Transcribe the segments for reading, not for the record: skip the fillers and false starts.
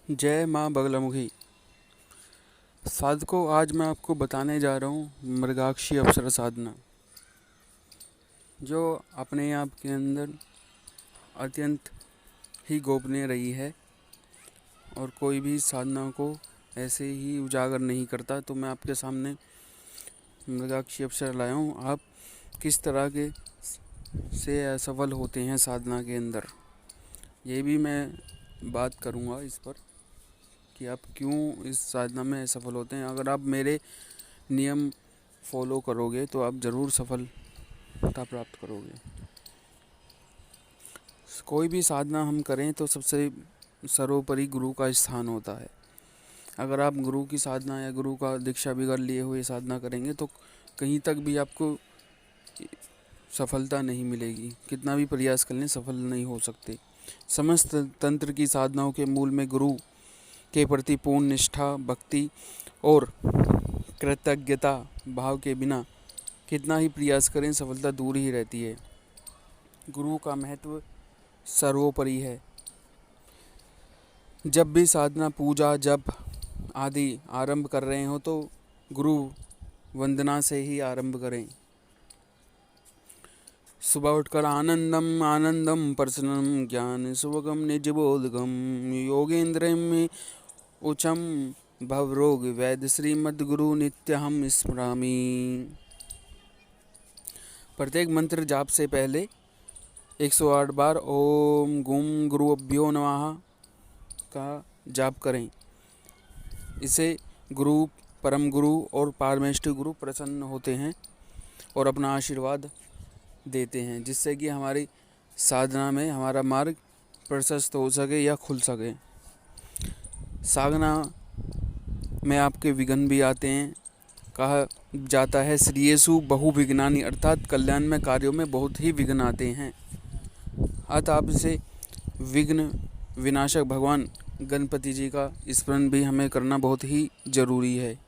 जय माँ बगलामुखी। साधकों, आज मैं आपको बताने जा रहा हूँ मृगाक्षी अप्सरा साधना, जो अपने आप के अंदर अत्यंत ही गोपनीय रही है और कोई भी साधना को ऐसे ही उजागर नहीं करता। तो मैं आपके सामने मृगाक्षी अप्सरा लाया हूँ। आप किस तरह के से असफल होते हैं साधना के अंदर, ये भी मैं बात करूँगा इस पर कि आप क्यों इस साधना में असफल होते हैं। अगर आप मेरे नियम फॉलो करोगे तो आप ज़रूर सफलता प्राप्त करोगे। कोई भी साधना हम करें तो सबसे सर्वोपरि गुरु का स्थान होता है। अगर आप गुरु की साधना या गुरु का दीक्षा बिगड़ लिए हुए साधना करेंगे तो कहीं तक भी आपको सफलता नहीं मिलेगी। कितना भी प्रयास कर लें, सफल नहीं हो सकते। समस्त तंत्र की साधनाओं के मूल में गुरु के प्रति पूर्ण निष्ठा, भक्ति और कृतज्ञता भाव के बिना कितना ही प्रयास करें, सफलता दूर ही रहती है। गुरु का महत्व सर्वोपरि है। जब भी साधना, पूजा, जप आदि आरंभ कर रहे हो तो गुरु वंदना से ही आरंभ करें। सुबह उठकर आनंदम आनंदम प्रसन्नम ज्ञान सुभगम निजबोधगम योगेंद्र में उचम भवरोग वैद्य श्रीमद्गुरु नित्यहम स्मरामि। प्रत्येक मंत्र जाप से पहले 108 बार ओम गुम गुरुभ्यो नमः का जाप करें। इसे गुरु, परम गुरु और पारमेष्ठि गुरु प्रसन्न होते हैं और अपना आशीर्वाद देते हैं, जिससे कि हमारी साधना में हमारा मार्ग प्रशस्त हो सके या खुल सके। साधना में आपके विघ्न भी आते हैं। कहा जाता है श्रीयेषु बहु विघ्नानि, अर्थात कल्याण में कार्यों में बहुत ही विघ्न आते हैं। अतः आप इसे विघ्न विनाशक भगवान गणपति जी का स्मरण भी हमें करना बहुत ही जरूरी है।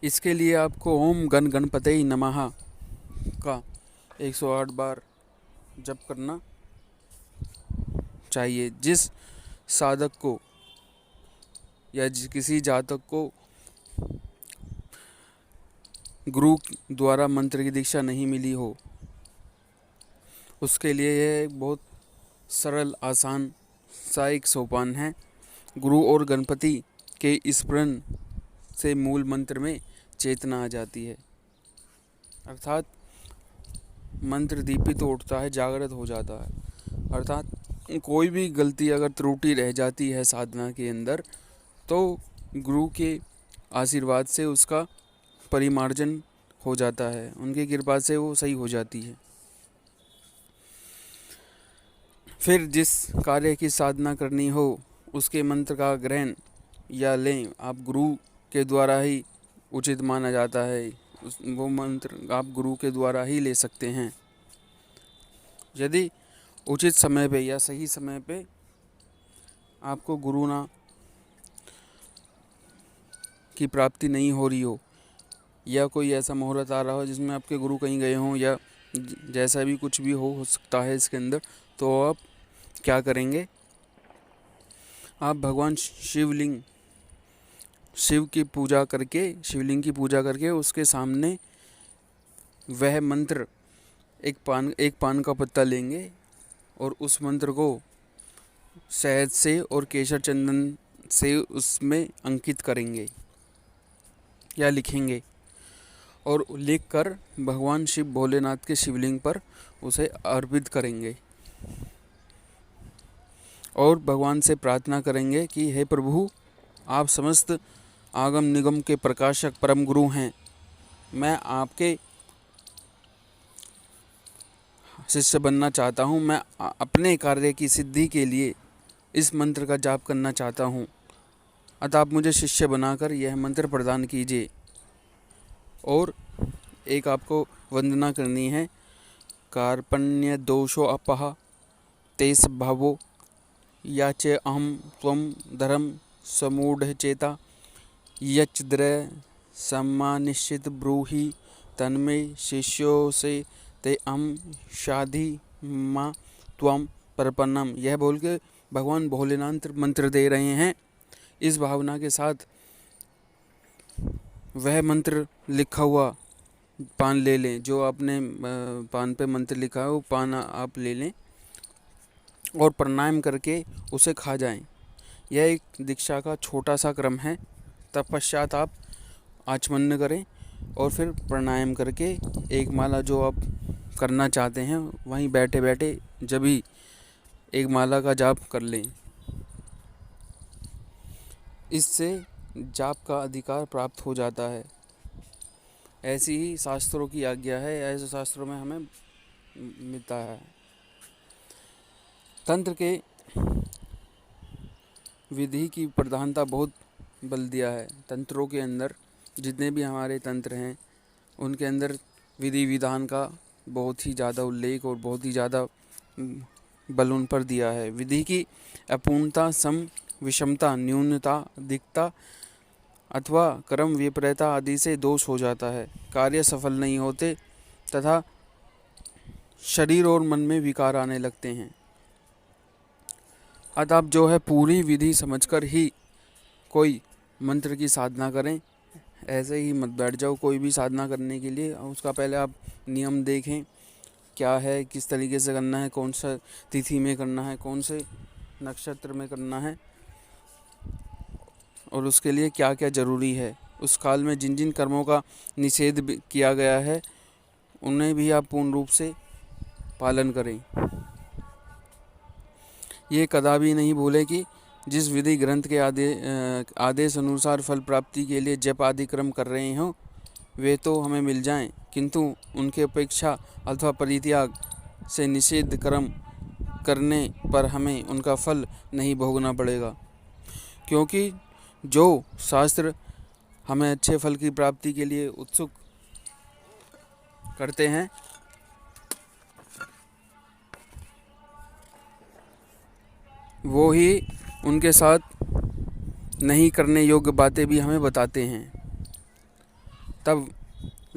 इसके लिए आपको ओम गण गणपते नमः का 108 बार जप करना चाहिए। जिस साधक को या किसी जातक को गुरु द्वारा मंत्र की दीक्षा नहीं मिली हो, उसके लिए यह एक बहुत सरल आसान सा एक सोपान है। गुरु और गणपति के स्मरण से मूल मंत्र में चेतना आ जाती है, अर्थात मंत्र दीपित उठता है, जागृत हो जाता है। अर्थात कोई भी गलती अगर त्रुटि रह जाती है साधना के अंदर तो गुरु के आशीर्वाद से उसका परिमार्जन हो जाता है, उनकी कृपा से वो सही हो जाती है। फिर जिस कार्य की साधना करनी हो उसके मंत्र का ग्रहण या लें आप गुरु के द्वारा ही उचित माना जाता है। वो मंत्र आप गुरु के द्वारा ही ले सकते हैं। यदि उचित समय पे या सही समय पे आपको गुरु ना की प्राप्ति नहीं हो रही हो या कोई ऐसा मुहूर्त आ रहा हो जिसमें आपके गुरु कहीं गए हों या जैसा भी कुछ भी हो सकता है इसके अंदर, तो आप क्या करेंगे, आप भगवान शिव की पूजा करके, शिवलिंग की पूजा करके उसके सामने वह मंत्र एक पान का पत्ता लेंगे और उस मंत्र को शहद से और केसर चंदन से उसमें अंकित करेंगे या लिखेंगे और लिखकर भगवान शिव भोलेनाथ के शिवलिंग पर उसे अर्पित करेंगे और भगवान से प्रार्थना करेंगे कि हे प्रभु, आप समस्त आगम निगम के प्रकाशक परम गुरु हैं। मैं आपके शिष्य बनना चाहता हूँ। मैं अपने कार्य की सिद्धि के लिए इस मंत्र का जाप करना चाहता हूँ। अतः आप मुझे शिष्य बनाकर यह मंत्र प्रदान कीजिए। और एक आपको वंदना करनी है। कार्पण्य दोषो अपह तेस भावो याचे अहम त्वम धर्म समूढ़ चेता यच्द्र सम्मानिश्चित ब्रूहि तन्मे शिष्यो से ते अहम शाधि माँ त्वम प्रपन्नम। यह बोल के भगवान भोलेनाथ मंत्र दे रहे हैं। इस भावना के साथ वह मंत्र लिखा हुआ पान ले लें, जो आपने पान पे मंत्र लिखा है वो पान आप ले लें और प्राणायाम करके उसे खा जाएं। यह एक दीक्षा का छोटा सा क्रम है। तत्पश्चात आप आचमन करें और फिर प्राणायाम करके एक माला जो आप करना चाहते हैं वहीं बैठे बैठे जब भी एक माला का जाप कर लें। इससे जाप का अधिकार प्राप्त हो जाता है। ऐसी ही शास्त्रों की आज्ञा है, ऐसे शास्त्रों में हमें मिलता है। तंत्र के विधि की प्रधानता बहुत बल दिया है। तंत्रों के अंदर जितने भी हमारे तंत्र हैं उनके अंदर विधि विधान का बहुत ही ज़्यादा उल्लेख और बहुत ही ज़्यादा बल उन पर दिया है। विधि की अपूर्णता, सम विषमता, न्यूनता, अधिकता अथवा क्रम विपरीतता आदि से दोष हो जाता है, कार्य सफल नहीं होते तथा शरीर और मन में विकार आने लगते हैं। अतः आप जो है पूरी विधि समझकर ही कोई मंत्र की साधना करें। ऐसे ही मत बैठ जाओ कोई भी साधना करने के लिए। उसका पहले आप नियम देखें, क्या है, किस तरीके से करना है, कौन सा तिथि में करना है, कौन से नक्षत्र में करना है और उसके लिए क्या क्या ज़रूरी है। उस काल में जिन जिन कर्मों का निषेध किया गया है उन्हें भी आप पूर्ण रूप से पालन करें। ये कदापि नहीं भूलें कि जिस विधि ग्रंथ के आदेश अनुसार फल प्राप्ति के लिए जप आदि क्रम कर रहे हों वे तो हमें मिल जाएं, किंतु उनके अपेक्षा अथवा परित्याग से निषेध कर्म करने पर हमें उनका फल नहीं भोगना पड़ेगा। क्योंकि जो शास्त्र हमें अच्छे फल की प्राप्ति के लिए उत्सुक करते हैं वो ही उनके साथ नहीं करने योग्य बातें भी हमें बताते हैं। तब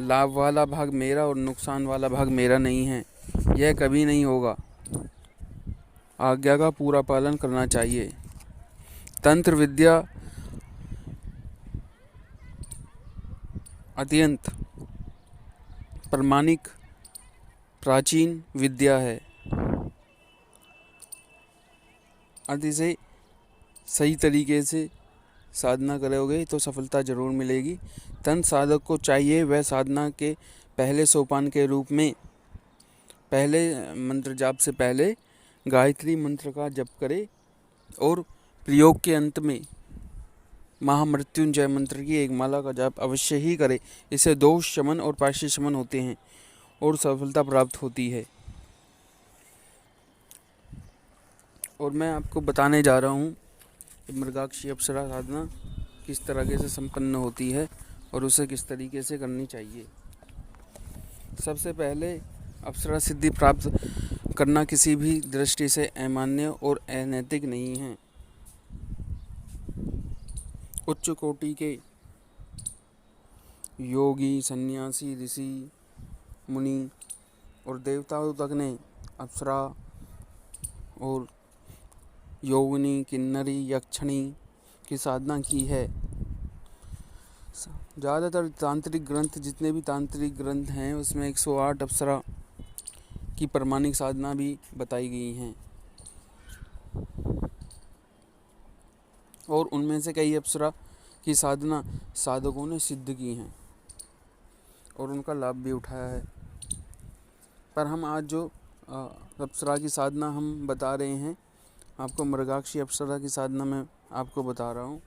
लाभ वाला भाग मेरा और नुकसान वाला भाग मेरा नहीं है, यह कभी नहीं होगा। आज्ञा का पूरा पालन करना चाहिए। तंत्र विद्या अत्यंत प्रामाणिक प्राचीन विद्या है। अतिशय सही तरीके से साधना करोगे तो सफलता जरूर मिलेगी। तंत्र साधक को चाहिए वह साधना के पहले सोपान के रूप में पहले मंत्र जाप से पहले गायत्री मंत्र का जप करे और प्रयोग के अंत में महामृत्युंजय मंत्र की एक माला का जाप अवश्य ही करे। इससे दोष शमन और पाशे शमन होते हैं और सफलता प्राप्त होती है। और मैं आपको बताने जा रहा हूँ मृगाक्षी अप्सरा साधना किस तरीके से संपन्न होती है और उसे किस तरीके से करनी चाहिए। सबसे पहले अप्सरा सिद्धि प्राप्त करना किसी भी दृष्टि से अमान्य और अनैतिक नहीं है। उच्च कोटि के योगी, सन्यासी, ऋषि, मुनि और देवताओं तक ने अप्सरा और योगिनी, किन्नरी, यक्षिणी की साधना की है। ज़्यादातर तांत्रिक ग्रंथ, जितने भी तांत्रिक ग्रंथ हैं उसमें 108 अप्सरा की प्रामाणिक साधना भी बताई गई हैं और उनमें से कई अप्सरा की साधना साधकों ने सिद्ध की हैं और उनका लाभ भी उठाया है। पर हम आज जो अप्सरा की साधना हम बता रहे हैं, आपको मृगाक्षी अप्सरा की साधना में आपको बता रहा हूँ,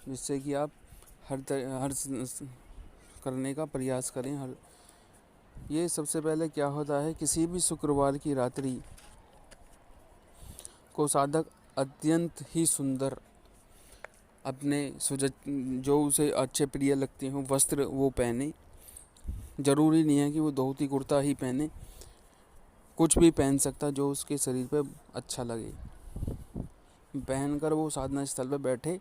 जिससे कि आप हर करने का प्रयास करें। ये सबसे पहले क्या होता है, किसी भी शुक्रवार की रात्रि को साधक अत्यंत ही सुंदर अपने जो उसे अच्छे प्रिय लगते हों वस्त्र वो पहने। ज़रूरी नहीं है कि वो धोती कुर्ता ही पहने, कुछ भी पहन सकता जो उसके शरीर पे अच्छा लगे, पहनकर वो साधना स्थल पे बैठे।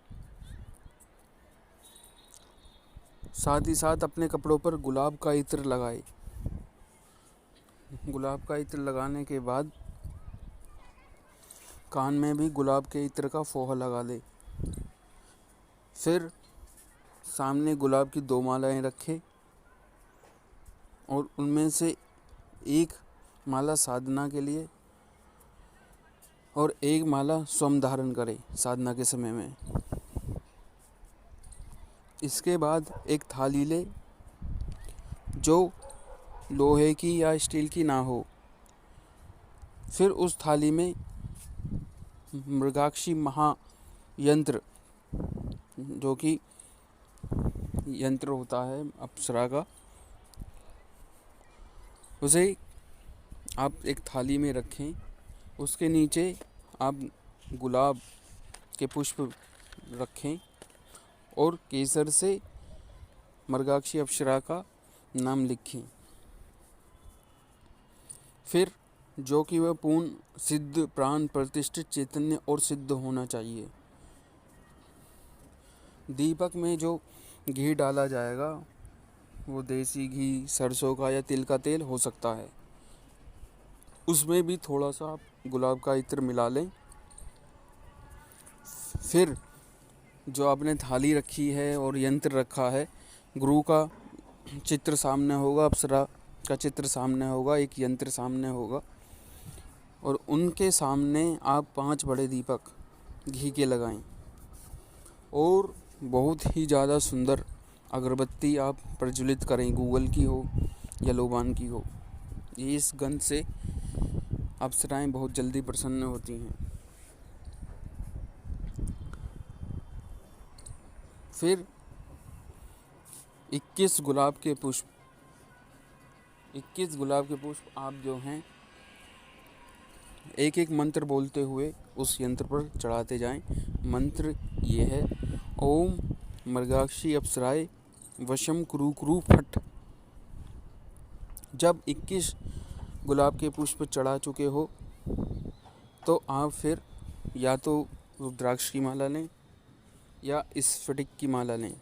साथ ही साथ अपने कपड़ों पर गुलाब का इत्र लगाए। गुलाब का इत्र लगाने के बाद कान में भी गुलाब के इत्र का फोहा लगा दे। फिर सामने गुलाब की 2 मालाएं रखे और उनमें से एक माला साधना के लिए और एक माला स्वयं धारण करे साधना के समय में। इसके बाद एक थाली ले जो लोहे की या स्टील की ना हो। फिर उस थाली में मृगाक्षी महायंत्र, जो कि यंत्र होता है अप्सरा का, उसे आप एक थाली में रखें। उसके नीचे आप गुलाब के पुष्प रखें और केसर से मृगाक्षी अप्सरा का नाम लिखें। फिर जो कि वह पूर्ण सिद्ध प्राण प्रतिष्ठित चैतन्य और सिद्ध होना चाहिए। दीपक में जो घी डाला जाएगा वो देसी घी, सरसों का या तिल का तेल हो सकता है। उसमें भी थोड़ा सा आप गुलाब का इत्र मिला लें। फिर जो आपने थाली रखी है और यंत्र रखा है, गुरु का चित्र सामने होगा, अप्सरा का चित्र सामने होगा, एक यंत्र सामने होगा और उनके सामने आप 5 बड़े दीपक घी के लगाएं और बहुत ही ज़्यादा सुंदर अगरबत्ती आप प्रज्वलित करें, गूगल की हो या लोबान की हो। इस गंध से अप्सराएं बहुत जल्दी प्रसन्न होती हैं। फिर 21 गुलाब के पुष्प आप जो हैं एक एक मंत्र बोलते हुए उस यंत्र पर चढ़ाते जाएं। मंत्र ये है, ओम मृगाक्षी अप्सराय वशम कुरु कुरु फट। जब 21 गुलाब के पुष्प चढ़ा चुके हो तो आप फिर या तो रुद्राक्ष की माला लें या स्फटिक की माला लें।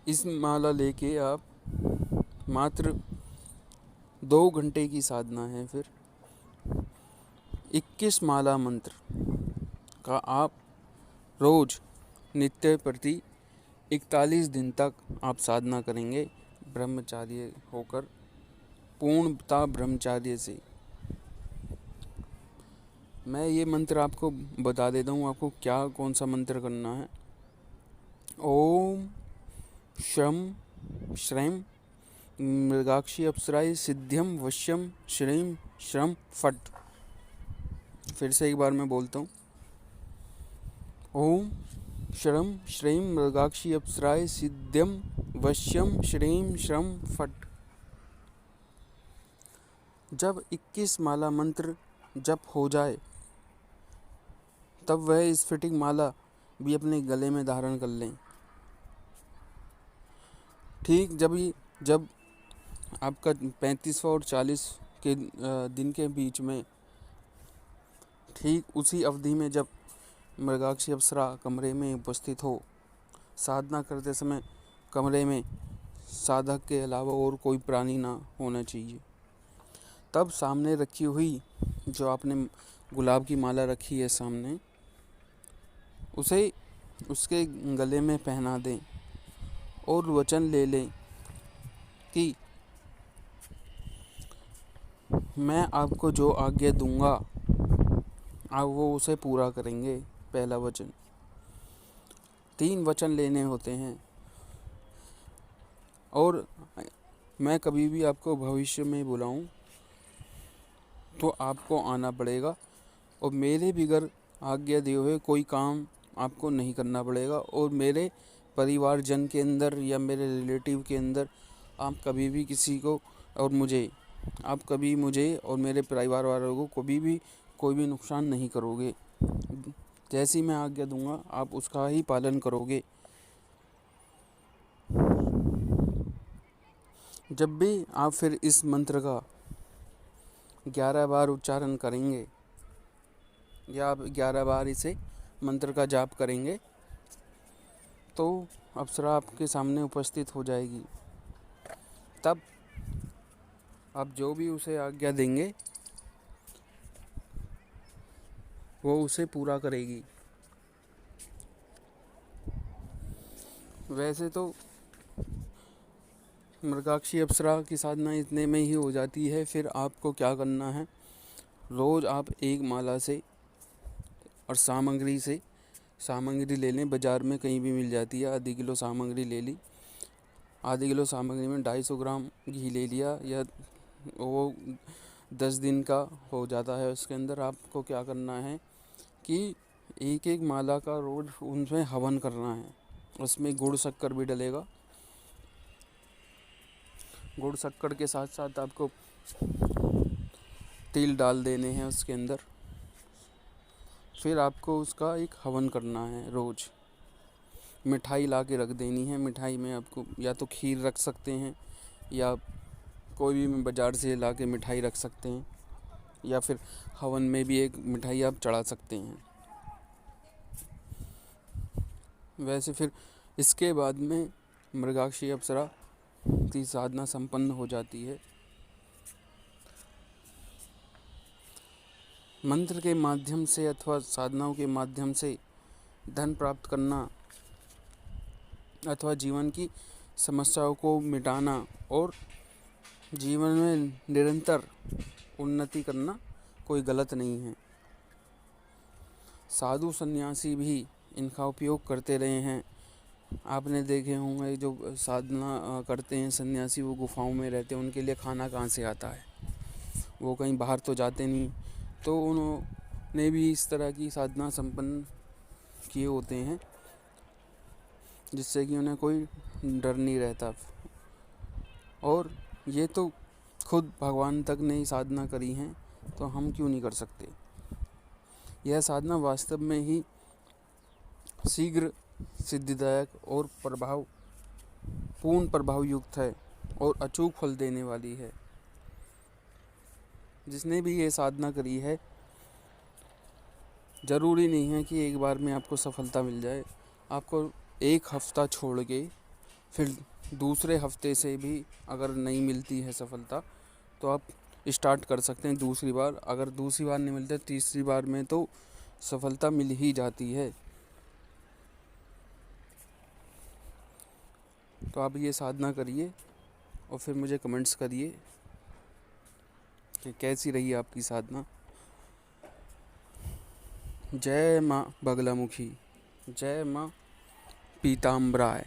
इस माला लेके आप मात्र 2 घंटे की साधना है। फिर 21 माला मंत्र का आप रोज नित्य प्रति 41 दिन तक आप साधना करेंगे ब्रह्मचार्य होकर, पूर्णता ब्रह्मचार्य से। मैं ये मंत्र आपको बता देता हूँ आपको क्या कौन सा मंत्र करना है। ओम शम श्रैम मृगाक्षी अप्सराय सिद्ध्यम वश्यम श्रीम श्रम फट। फिर से एक बार मैं बोलता हूँ, ओम श्रम श्रीम मृगाक्षी अप्सराय सिद्ध्यम वश्यम श्रीम श्रम फट। जब 21 माला मंत्र जप हो जाए तब वह स्फटिक माला भी अपने गले में धारण कर लें। ठीक जब आपका 35वां और 40 के दिन के बीच में, ठीक उसी अवधि में जब मृगाक्षी अप्सरा कमरे में उपस्थित हो, साधना करते समय कमरे में साधक के अलावा और कोई प्राणी ना होना चाहिए, तब सामने रखी हुई जो आपने गुलाब की माला रखी है सामने, उसे उसके गले में पहना दें और वचन ले लें कि मैं आपको जो आज्ञा दूंगा आप वो उसे पूरा करेंगे। पहला वचन। 3 वचन लेने होते हैं और मैं कभी भी आपको भविष्य में बुलाऊं तो आपको आना पड़ेगा और मेरे बगैर आज्ञा दिए हुए कोई काम आपको नहीं करना पड़ेगा। और मेरे परिवारजन के अंदर या मेरे रिलेटिव के अंदर आप कभी भी किसी को आप कभी मुझे और मेरे परिवार वालों को कभी भी कोई भी नुकसान नहीं करोगे। जैसी मैं आज्ञा दूंगा आप उसका ही पालन करोगे। जब भी आप फिर इस मंत्र का 11 बार उच्चारण करेंगे या आप 11 बार इसे मंत्र का जाप करेंगे तो अप्सरा आपके सामने उपस्थित हो जाएगी। तब आप जो भी उसे आज्ञा देंगे वो उसे पूरा करेगी। वैसे तो मृगाक्षी अप्सरा की साधना इतने में ही हो जाती है। फिर आपको क्या करना है, रोज़ आप एक माला से और सामग्री ले लें। बाज़ार में कहीं भी मिल जाती है। आधी किलो सामग्री ले ली। आधी किलो सामग्री में 250 ग्राम घी ले लिया, या वो 10 दिन का हो जाता है। उसके अंदर आपको क्या करना है कि एक एक माला का रोज़ उनमें हवन करना है। उसमें गुड़ शक्कर भी डलेगा। गुड़ शक्कर के साथ साथ आपको तिल डाल देने हैं उसके अंदर। फिर आपको उसका एक हवन करना है। रोज़ मिठाई ला के रख देनी है। मिठाई में आपको या तो खीर रख सकते हैं, या कोई भी बाज़ार से ला के मिठाई रख सकते हैं, या फिर हवन में भी एक मिठाई आप चढ़ा सकते हैं। वैसे फिर इसके बाद में मृगाक्षी अप्सरा की साधना संपन्न हो जाती है। मंत्र के माध्यम से अथवा साधनाओं के माध्यम से धन प्राप्त करना अथवा जीवन की समस्याओं को मिटाना और जीवन में निरंतर उन्नति करना कोई गलत नहीं है। साधु सन्यासी भी इनका उपयोग करते रहे हैं। आपने देखे होंगे जो साधना करते हैं सन्यासी, वो गुफाओं में रहते हैं। उनके लिए खाना कहाँ से आता है, वो कहीं बाहर तो जाते नहीं। तो उन्होंने भी इस तरह की साधना संपन्न किए होते हैं, जिससे कि उन्हें कोई डर नहीं रहता। और ये तो खुद भगवान तक ने ही साधना करी हैं, तो हम क्यों नहीं कर सकते। यह साधना वास्तव में ही शीघ्र सिद्धिदायक और पूर्ण प्रभाव युक्त है और अचूक फल देने वाली है। जिसने भी ये साधना करी है, ज़रूरी नहीं है कि एक बार में आपको सफलता मिल जाए। आपको एक हफ्ता छोड़ के फिर दूसरे हफ्ते से भी अगर नहीं मिलती है सफलता, तो आप स्टार्ट कर सकते हैं दूसरी बार। अगर दूसरी बार नहीं मिलता, तीसरी बार में तो सफलता मिल ही जाती है। तो आप ये साधना करिए और फिर मुझे कमेंट्स करिए कि कैसी रही आपकी साधना। जय माँ बगलामुखी, जय माँ पीताम्बराय।